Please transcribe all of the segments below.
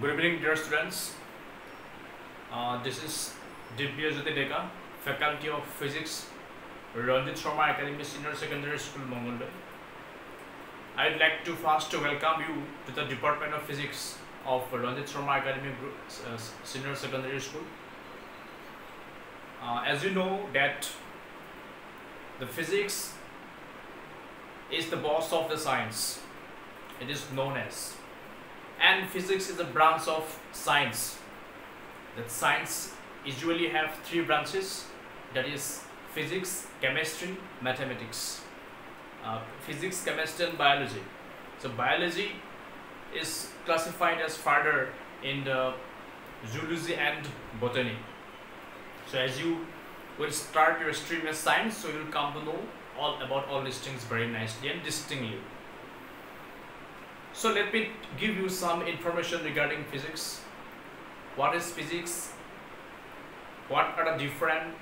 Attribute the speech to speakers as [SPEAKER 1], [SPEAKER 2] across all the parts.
[SPEAKER 1] Good evening, dear students. This is Divya Jyoti Deka, Faculty of Physics, Ranjit Sharma Academy Senior Secondary School, Mongolway. I'd like to first welcome you to the Department of Physics of Ranjit Sharma Academy Senior Secondary School. As you know that the physics is the boss of the science. It is known as, and physics is a branch of science. That science usually have three branches, that is physics, chemistry, mathematics. Physics, chemistry and biology. So biology is classified as further in the zoology and botany. So as you will start your stream as science, so you will come to know all about all these things very nicely and distinctly. So let me give you some information regarding physics. What is physics? What are the different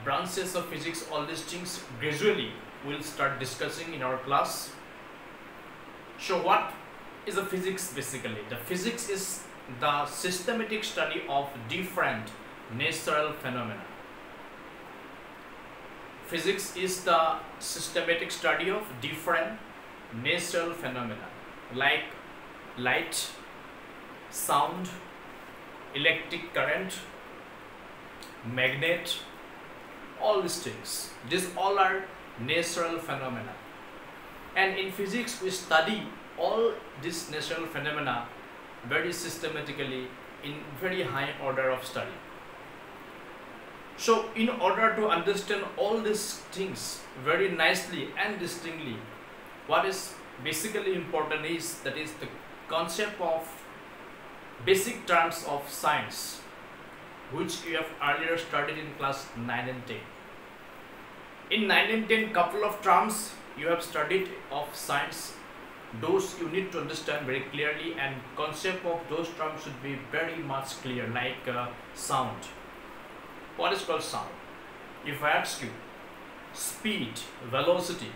[SPEAKER 1] branches of physics? All these things gradually we'll start discussing in our class. So what is the physics basically? The physics is the systematic study of different natural phenomena. Physics is the systematic study of different natural phenomena like light, sound, electric current, magnet, all these things. These all are natural phenomena. And in physics we study all these natural phenomena very systematically in very high order of study. So in order to understand all these things very nicely and distinctly, what is basically important is that is the concept of basic terms of science, which you have earlier studied in class 9 and 10. In 9 and 10, couple of terms you have studied of science. Those you need to understand very clearly, and concept of those terms should be very much clear, like sound. What is called sound? If I ask you speed, velocity,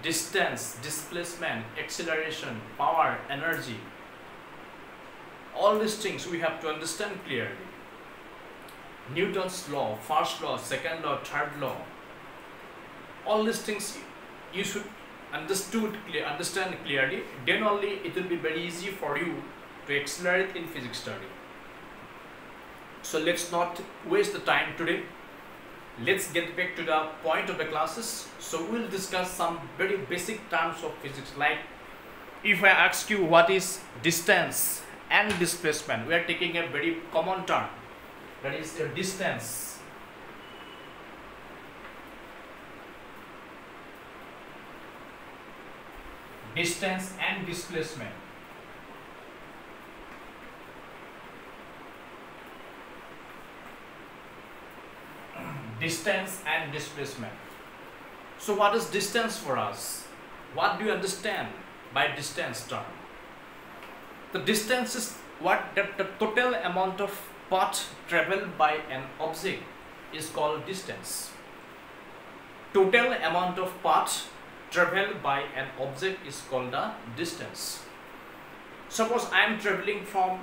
[SPEAKER 1] distance, displacement, acceleration, power, energy, all these things we have to understand clearly. Newton's law, first law, second law, third law, all these things you should understand clearly. Then only it will be very easy for you to accelerate in physics study. So let's not waste the time today. Let's get back to the point of the classes. So we'll discuss some very basic terms of physics, like if I ask you what is distance and displacement, we are taking a very common term, that is the distance. Distance and displacement. Distance and displacement. So what is distance for us? What do you understand by distance term? The distance is what the total amount of path traveled by an object is called distance. Total amount of path traveled by an object is called the distance. Suppose I am traveling from,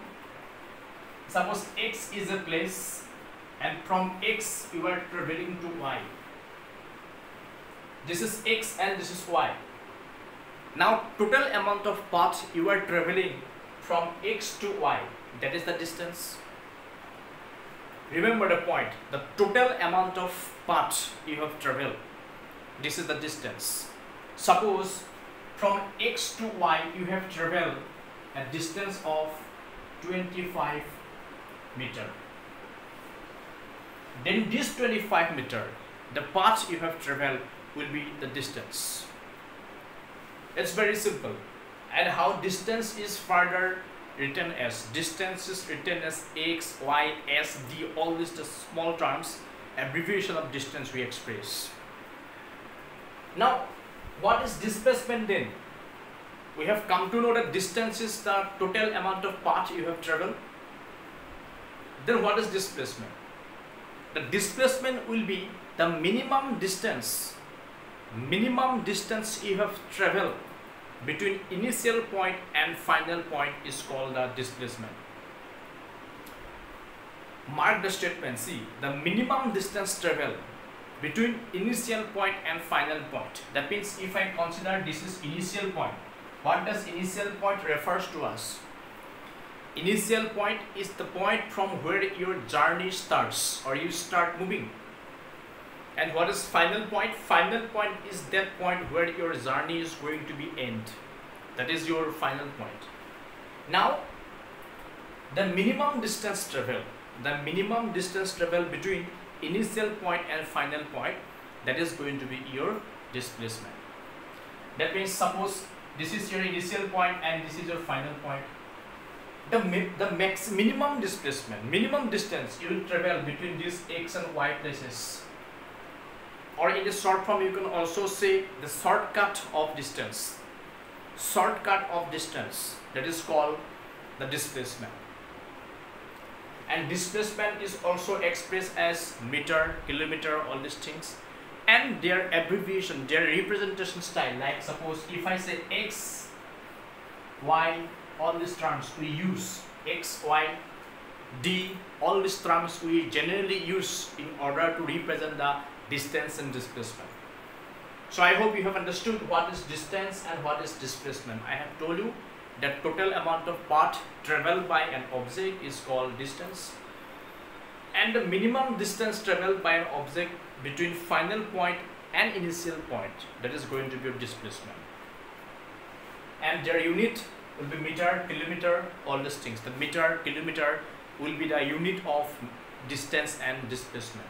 [SPEAKER 1] suppose X is a place, and from X you are traveling to Y. This is X and this is Y. Now total amount of path you are traveling from X to Y, that is the distance. Remember the point, the total amount of path you have traveled, this is the distance. Suppose from X to Y you have traveled a distance of 25 meter. Then this 25 meter, the path you have traveled will be the distance. It's very simple. And how distance is further written as? Distance is written as x, y, s, d, all these the small terms, abbreviation of distance we express. Now, what is displacement then? We have come to know that distance is the total amount of path you have traveled. Then what is displacement? The displacement will be the minimum distance you have traveled between initial point and final point is called the displacement. Mark the statement. See, the minimum distance travel between initial point and final point. That means if I consider this is initial point, what does initial point refers to us? Initial point is the point from where your journey starts or you start moving. And what is final point? Final point is that point where your journey is going to be end. That is your final point. Now, the minimum distance travel between initial point and final point, that is going to be your displacement. That means suppose this is your initial point and this is your final point. The minimum displacement, minimum distance you will travel between these x and y places, or in the short form you can also say the shortcut of distance. Shortcut of distance, that is called the displacement. And displacement is also expressed as meter, kilometer, all these things, and their abbreviation, their representation style. Like suppose if I say x, y, all these terms we use, x, y, d, all these terms we generally use in order to represent the distance and displacement. So I hope you have understood what is distance and what is displacement. I have told you that total amount of path traveled by an object is called distance, and the minimum distance traveled by an object between final point and initial point, that is going to be your displacement. And their unit will be meter, kilometer, all these things. The meter, kilometer will be the unit of distance and displacement.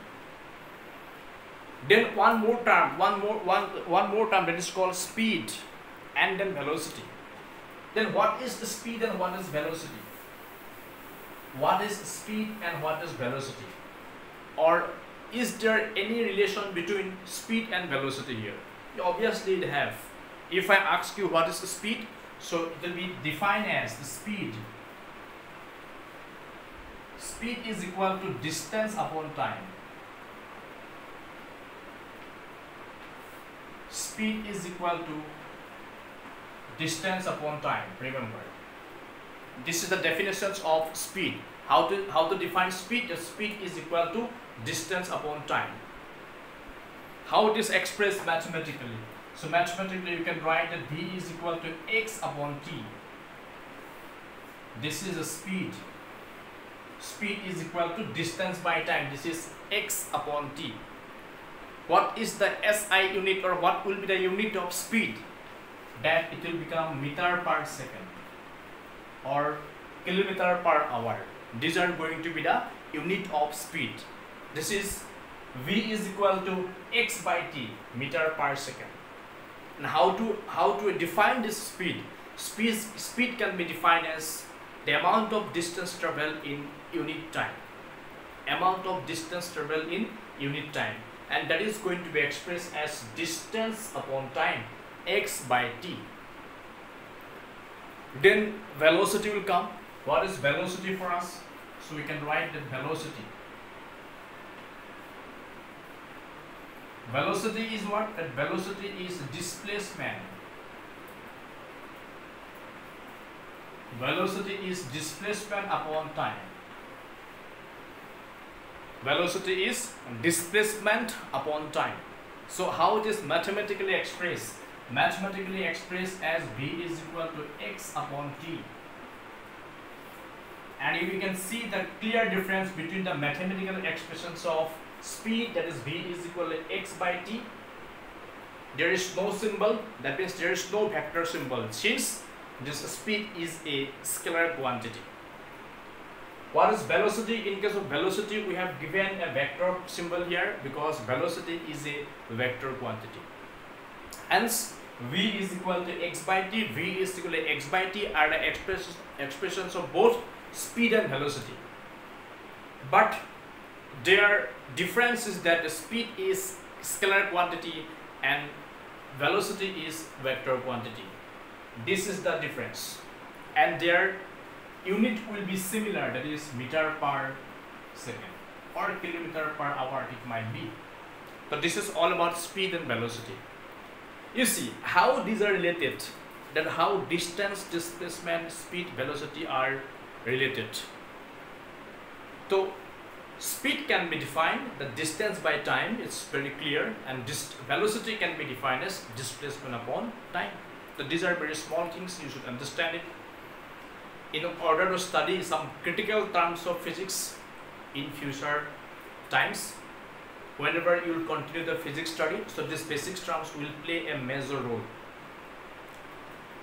[SPEAKER 1] Then one more term that is called speed and then velocity. Then what is the speed and what is velocity? What is speed and what is velocity? Or is there any relation between speed and velocity here? Obviously it have. If I ask you what is the speed, so it will be defined as the speed. Speed is equal to distance upon time. Speed is equal to distance upon time. Remember, this is the definitions of speed. How to define speed? The speed is equal to distance upon time. How it is expressed mathematically? So mathematically you can write that v is equal to x upon t. This is the speed. Speed is equal to distance by time. This is x upon t. What is the SI unit, or what will be the unit of speed? That it will become meter per second or kilometer per hour. These are going to be the unit of speed. This is v is equal to x by t, meter per second. And how to define this speed? Speed can be defined as the amount of distance traveled in unit time. Amount of distance traveled in unit time. And that is going to be expressed as distance upon time, x by t. Then velocity will come. What is velocity for us? So we can write the velocity. Velocity is what? That velocity is displacement. Velocity is displacement upon time. Velocity is displacement upon time. So how it is mathematically expressed? Mathematically expressed as v is equal to x upon t. And you can see the clear difference between the mathematical expressions of speed, that is v is equal to x by t. There is no symbol, that means there is no vector symbol, since this speed is a scalar quantity. What is velocity? In case of velocity, we have given a vector symbol here because velocity is a vector quantity. Hence, v is equal to x by t, v is equal to x by t are the expressions of both speed and velocity. But their difference is that the speed is scalar quantity and velocity is vector quantity. This is the difference. And their unit will be similar, that is meter per second or kilometer per hour it might be. So this is all about speed and velocity. You see how these are related. that how distance, displacement, speed, velocity are related. So speed can be defined, the distance by time, it's very clear, and velocity can be defined as displacement upon time. So these are very small things, you should understand it in order to study some critical terms of physics in future times. Whenever you will continue the physics study, so these basic terms will play a major role.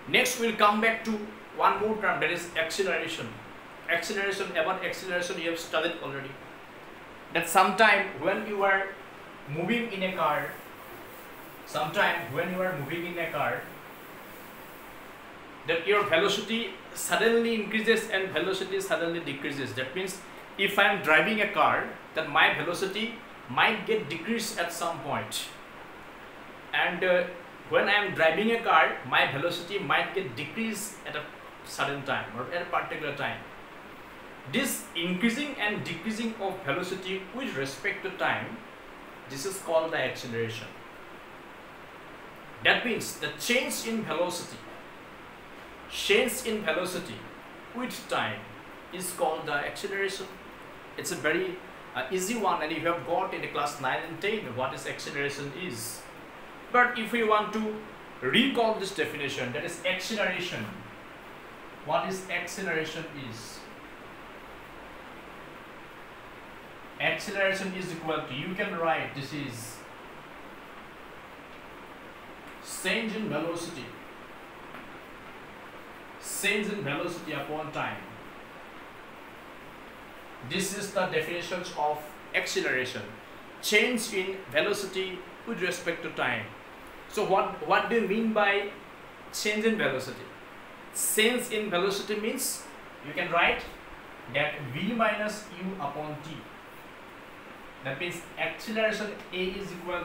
[SPEAKER 1] Next we'll come back to one more term, that is acceleration. Acceleration, about acceleration you have studied already. That sometime when you are moving in a car, that your velocity suddenly increases and velocity suddenly decreases. That means if I am driving a car, then my velocity might get decreased at some point. And when I am driving a car, my velocity might get decreased at a certain time or at a particular time. This increasing and decreasing of velocity with respect to time, this is called the acceleration. That means the change in velocity with time is called the acceleration. It's a very easy one, and you have got in the class 9 and 10 what is acceleration is. But if we want to recall this definition, that is acceleration. What is acceleration is? Acceleration is equal to, you can write, this is change in velocity. Change in velocity upon time. This is the definitions of acceleration. Change in velocity with respect to time. So what do you mean by change in velocity? Change in velocity means, you can write that v minus u upon t. That means acceleration A is equal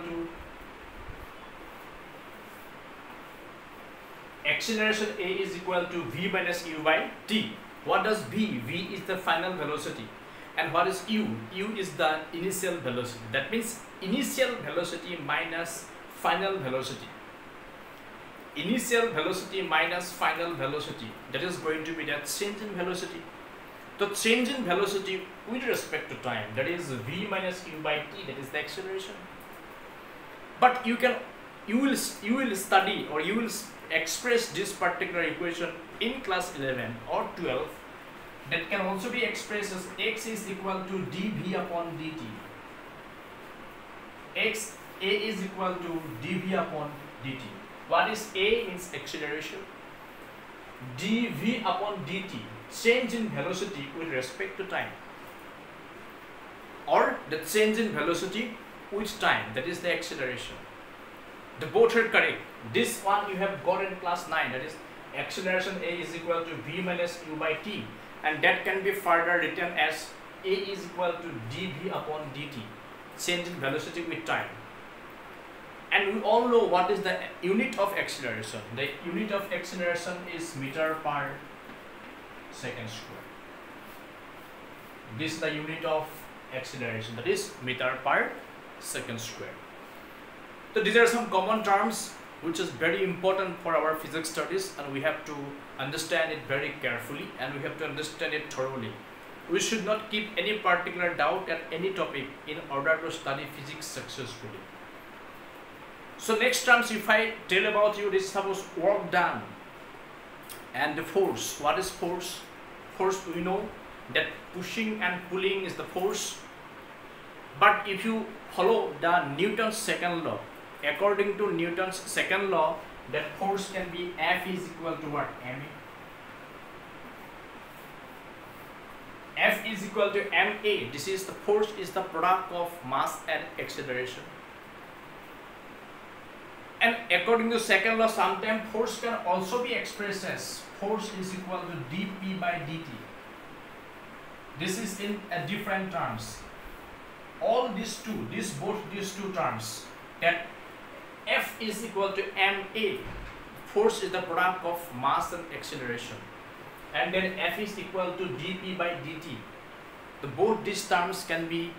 [SPEAKER 1] to v minus u by t. What does v? V is the final velocity. And what is u? U is the initial velocity. That means initial velocity minus final velocity. Initial velocity minus final velocity. That is going to be that change in velocity. The change in velocity with respect to time, that is v minus u by t, that is the acceleration. But you will study, or you will express this particular equation in class 11 or 12. That can also be expressed as x is equal to dv upon dt. A is equal to dv upon dt. What is A? Means acceleration. dv upon dt, change in velocity with respect to time, or the change in velocity with time, that is the acceleration. The both are correct. This one you have got in class 9, that is acceleration A is equal to v minus u by t, and that can be further written as A is equal to dv upon dt, change in velocity with time. And we all know what is the unit of acceleration. The unit of acceleration is meter per second square. This is the unit of acceleration, that is meter per second square. So these are some common terms which is very important for our physics studies, and we have to understand it very carefully, and we have to understand it thoroughly. We should not keep any particular doubt at any topic in order to study physics successfully. So next terms, if I tell about you, this suppose work done and the force. What is force? Force, we know that pushing and pulling is the force. But if you follow the Newton's second law, according to Newton's second law, that force can be F is equal to what? Ma. F is equal to ma. This is the force is the product of mass and acceleration. And according to second law, sometimes force can also be expressed as force is equal to dp by dt. This is in a different terms. All these two terms, that F is equal to ma, force is the product of mass and acceleration, and then F is equal to dp by dt. Both these terms can be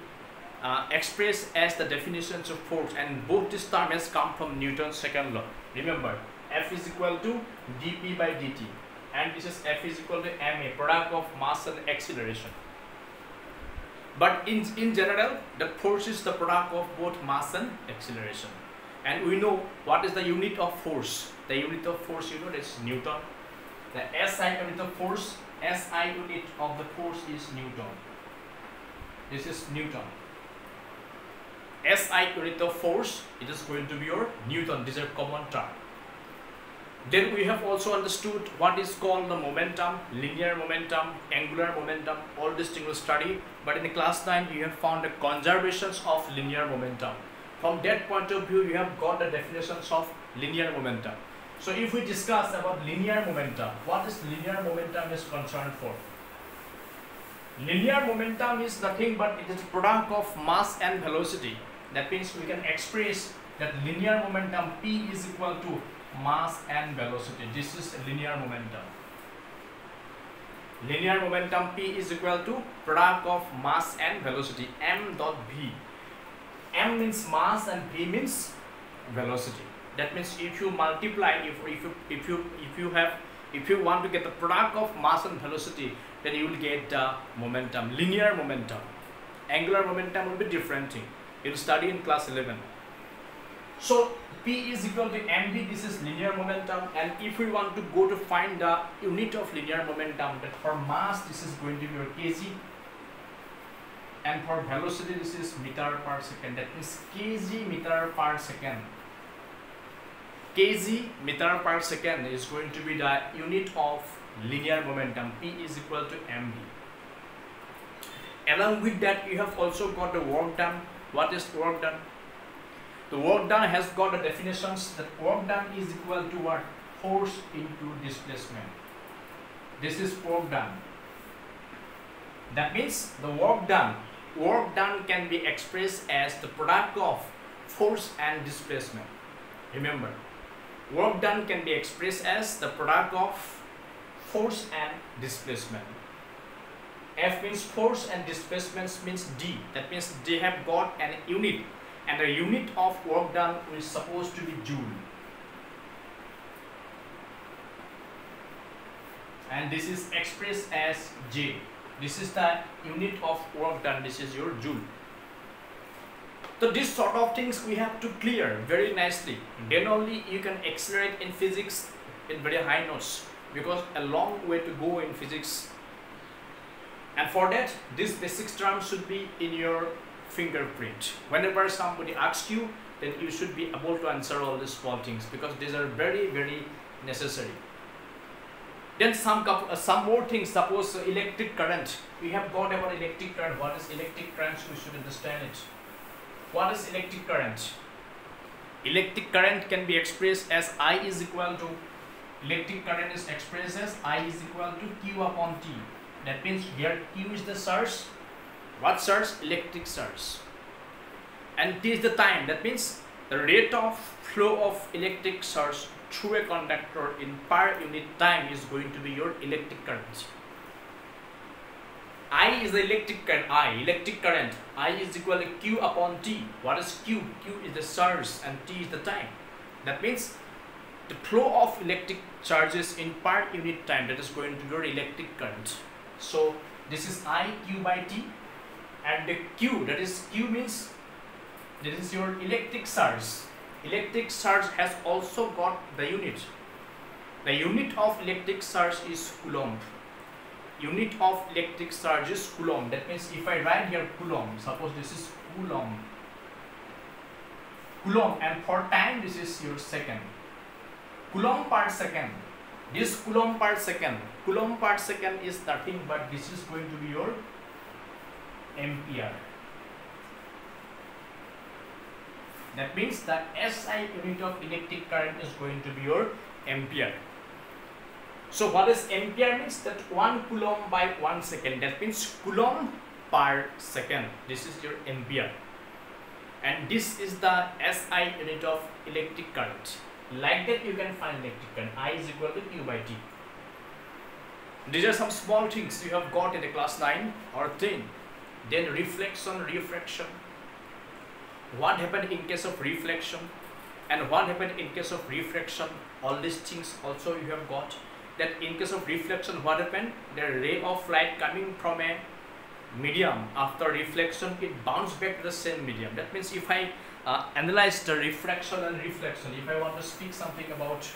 [SPEAKER 1] expressed as the definitions of force, and both these terms has come from Newton's second law. Remember, F is equal to dP by dt, and this is F is equal to ma, product of mass and acceleration. But in general, the force is the product of both mass and acceleration. And we know what is the unit of force. The unit of force, you know, that's Newton. The SI unit of force, SI unit of the force is Newton. This is Newton. SI unit of force, it is going to be your Newton. These are common term. Then we have also understood what is called the momentum, linear momentum, angular momentum. All these things will study. But in the class 9, you have found the conservations of linear momentum. From that point of view, you have got the definitions of linear momentum. So if we discuss about linear momentum, what is linear momentum is concerned for? Linear momentum is nothing but it is product of mass and velocity. That means we can express that linear momentum P is equal to mass and velocity. This is linear momentum. Linear momentum P is equal to product of mass and velocity, m dot v. M means mass and v means velocity. That means if you multiply, if you want to get the product of mass and velocity, then you will get the momentum, linear momentum. Angular momentum will be different thing. You will study in class 11. So P is equal to mv. This is linear momentum. And if we want to go to find the unit of linear momentum, that for mass this is going to be your kg, and for velocity this is meter per second. That means kg meter per second. Kg meter per second is going to be the unit of linear momentum. P is equal to mv. Along with that, you have also got the work done. What is work done? The work done has got the definitions that work done is equal to what? Force into displacement. This is work done. That means the work done can be expressed as the product of force and displacement. Remember, work done can be expressed as the product of force and displacement. F means force and displacement means D. That means they have got an unit, and the unit of work done is supposed to be joule. And this is expressed as J. This is the unit of work done. This is your joule. So this sort of things we have to clear very nicely. Then only you can accelerate in physics in very high notes, because a long way to go in physics. And for that, this basic term should be in your fingerprint. Whenever somebody asks you, then you should be able to answer all these small things, because these are very, very necessary. Then some more things. Suppose electric current. We have got about electric current. What is electric current? We should understand it. What is electric current? Electric current can be expressed as I is equal to, electric current is expressed as I is equal to Q upon T. That means here Q is the surge. What surge? Electric surge. And T is the time. That means the rate of flow of electric surge through a conductor in per unit time is going to be your electric current. I is the electric current. Electric current. I is equal to Q upon T. What is Q? Q is the surge and T is the time. That means the flow of electric charges in per unit time, that is going to be your electric current. So this is I, Q by T, and the Q, that is Q means that is your electric surge. Electric surge has also got the unit. The unit of electric surge is Coulomb. Unit of electric surge is Coulomb. That means if I write here Coulomb, suppose this is Coulomb. Coulomb, and for time this is your second. Coulomb per second. This Coulomb per second. Coulomb per second is nothing but this is going to be your ampere. That means the SI unit of electric current is going to be your ampere. So what is ampere means? That 1 Coulomb by 1 second. That means Coulomb per second. This is your ampere. And this is the SI unit of electric current. Like that you can find electric current. I is equal to Q by T. These are some small things you have got in the class 9 or 10. Then reflection, refraction. What happened in case of reflection? And what happened in case of refraction? All these things also you have got. That in case of reflection, what happened? The ray of light coming from a medium, after reflection it bounced back to the same medium. That means if I analyze the refraction and reflection, if I want to speak something about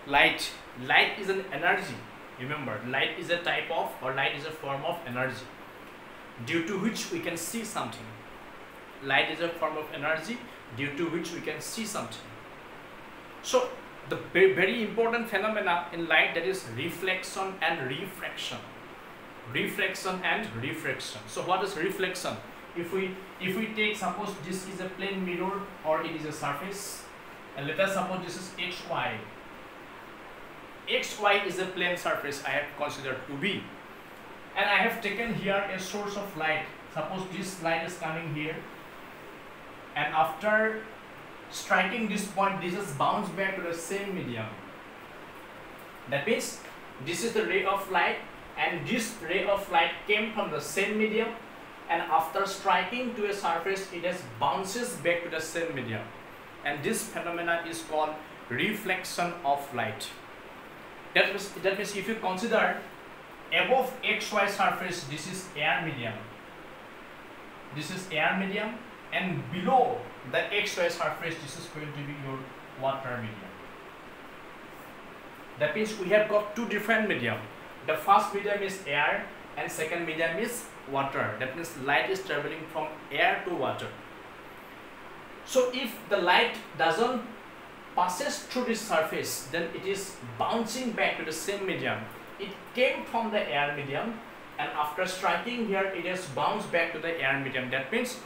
[SPEAKER 1] light is an energy. Remember, light is a type of, or light is a form of energy due to which we can see something. Light is a form of energy due to which we can see something. So the very important phenomena in light, that is reflection and refraction. Reflection and refraction. So what is reflection? If we take, suppose this is a plane mirror or it is a surface, and let us suppose this is xy. xy is a plane surface I have considered to be, and I have taken here a source of light. Suppose this light is coming here, and after striking this point, this is bounced back to the same medium. That means this is the ray of light, and this ray of light came from the same medium, and after striking to a surface, it has bounces back to the same medium, and this phenomena is called reflection of light. That means if you consider above xy surface, this is air medium. This is air medium, and below the xy surface, this is going to be your water medium. That means we have got two different medium. The first medium is air and second medium is water. That means light is traveling from air to water. So if the light doesn't passes through this surface, then it is bouncing back to the same medium. It came from the air medium, and after striking here, it has bounced back to the air medium. That means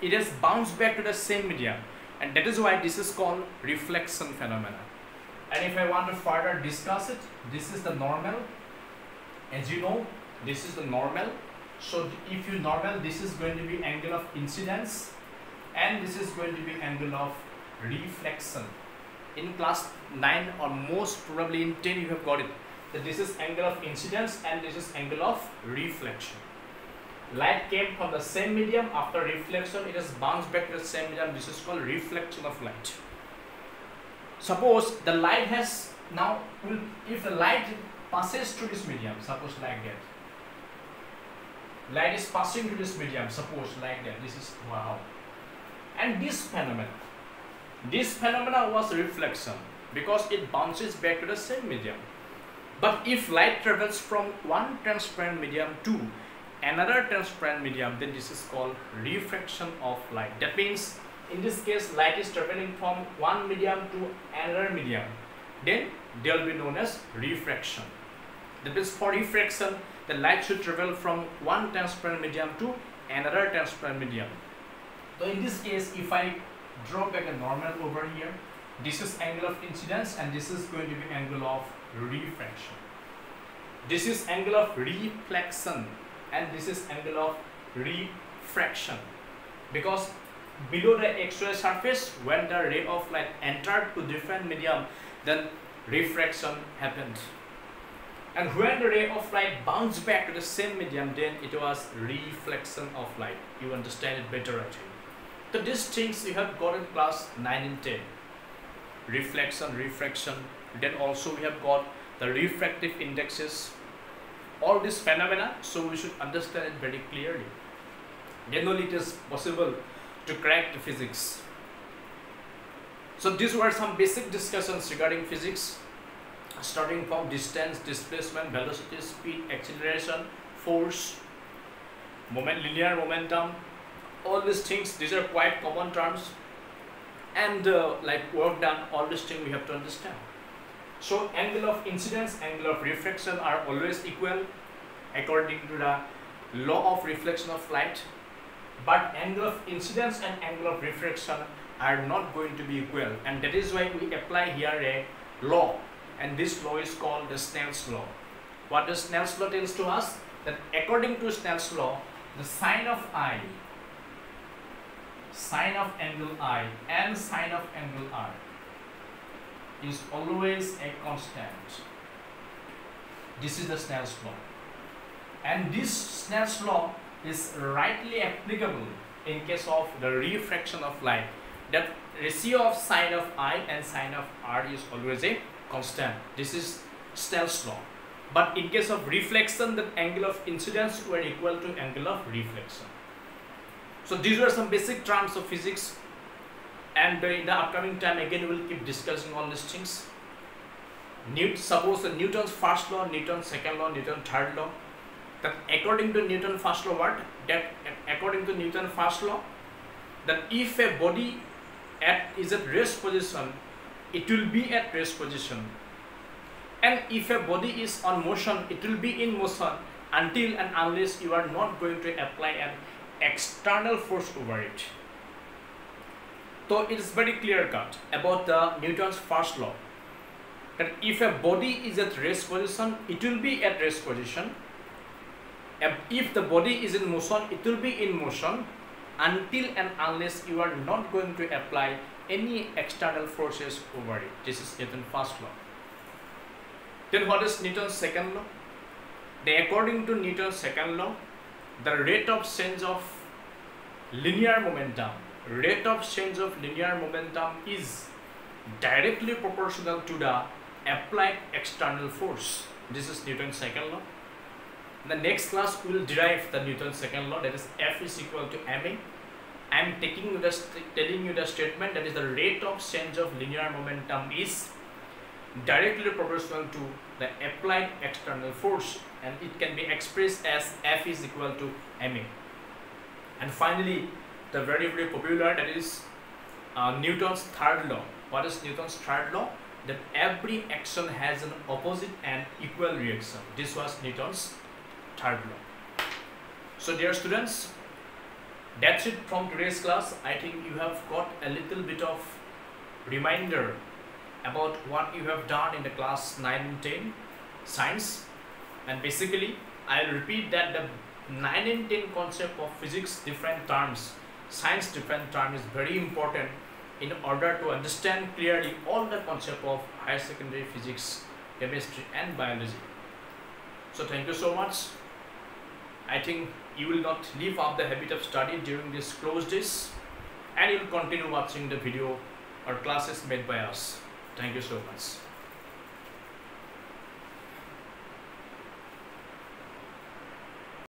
[SPEAKER 1] it has bounced back to the same medium, and that is why this is called reflection phenomena. And if I want to further discuss it, this is the normal. As you know, this is the normal. So if you normal, this is going to be angle of incidence, and this is going to be angle of reflection. In class 9 or most probably in 10 you have got it, that this is angle of incidence and this is angle of reflection. Light came from the same medium, after reflection it has bounced back to the same medium. This is called reflection of light. Suppose the light has now, if the light passes through this medium, suppose like that, light is passing through this medium, suppose like that, this is wow, and this phenomena was reflection because it bounces back to the same medium. But if light travels from one transparent medium to another transparent medium, then this is called refraction of light. That means in this case, light is traveling from one medium to another medium, then they will be known as refraction. That means for refraction, the light should travel from one transparent medium to another transparent medium. So in this case, if I draw back a normal over here, this is angle of incidence and this is going to be angle of refraction. This is angle of reflection and this is angle of refraction, because below the xy surface, when the ray of light entered to different medium, then refraction happened, and when the ray of light bounced back to the same medium, then it was reflection of light. You understand it better actually. So these things you have got in class 9 and 10. Reflection, refraction. Then also we have got the refractive indexes. All these phenomena, so we should understand it very clearly. Then only it is possible to crack the physics. So these were some basic discussions regarding physics, starting from distance, displacement, velocity, speed, acceleration, force, moment, linear momentum. All these things, these are quite common terms, and like work done, all these things we have to understand. So angle of incidence, angle of refraction are always equal according to the law of reflection of light, but angle of incidence and angle of refraction are not going to be equal, and that is why we apply here a law, and this law is called the Snell's law. What does Snell's law tells to us? That according to Snell's law, the sine of I, sine of angle I and sine of angle R is always a constant. This is the Snell's law, and this Snell's law is rightly applicable in case of the refraction of light, that ratio of sine of I and sine of R is always a constant. This is Snell's law. But in case of reflection, the angle of incidence were equal to angle of reflection. So these were some basic terms of physics, and in the upcoming time again we will keep discussing all these things. Suppose the Newton's first law, Newton's second law, Newton's third law. That according to Newton's first law, what? That according to Newton's first law, that if a body is at rest position, it will be at rest position, and if a body is on motion, it will be in motion until and unless you are not going to apply an external force over it. So it is very clear cut about the Newton's first law, that if a body is at rest position, it will be at rest position. If the body is in motion, it will be in motion until and unless you are not going to apply any external forces over it. This is Newton's first law. Then what is Newton's second law? According to Newton's second law, the rate of change of linear momentum is directly proportional to the applied external force. This is Newton's second law. In the next class we will derive the Newton's second law, that is F is equal to ma. I am telling you the statement, that is the rate of change of linear momentum is directly proportional to the applied external force, and it can be expressed as F is equal to ma. And finally, the very popular, that is Newton's third law. What is Newton's third law? That every action has an opposite and equal reaction. This was Newton's third law. So dear students, that's it from today's class. I think you have got a little bit of reminder about what you have done in the class 9 and 10 science, and basically I will repeat that the 9 and 10 concept of physics, different terms, science different term, is very important in order to understand clearly all the concept of higher secondary physics, chemistry and biology. So thank you so much. I think you will not leave off the habit of study during these closed days, and you will continue watching the video or classes made by us. Thank you so much.